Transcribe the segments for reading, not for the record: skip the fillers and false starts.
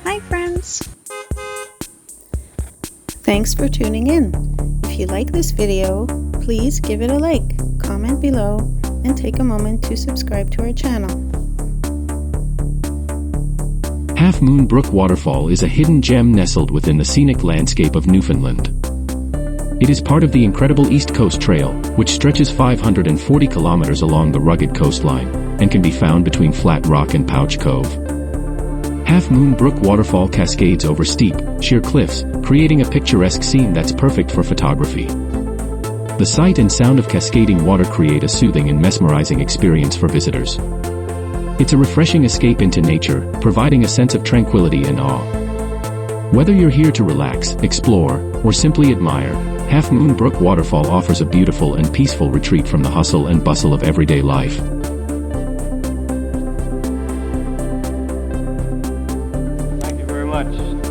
Hi friends! Thanks for tuning in. If you like this video, please give it a like, comment below, and take a moment to subscribe to our channel. Half Moon Brook Waterfall is a hidden gem nestled within the scenic landscape of Newfoundland. It is part of the incredible East Coast Trail, which stretches 540 kilometers along the rugged coastline, and can be found between Flatrock and Pouch Cove. Half Moon Brook Waterfall cascades over steep, sheer cliffs, creating a picturesque scene that's perfect for photography. The sight and sound of cascading water create a soothing and mesmerizing experience for visitors. It's a refreshing escape into nature, providing a sense of tranquility and awe. Whether you're here to relax, explore, or simply admire, Half Moon Brook Waterfall offers a beautiful and peaceful retreat from the hustle and bustle of everyday life. Thank you very much.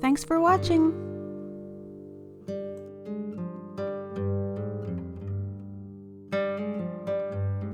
Thanks for watching!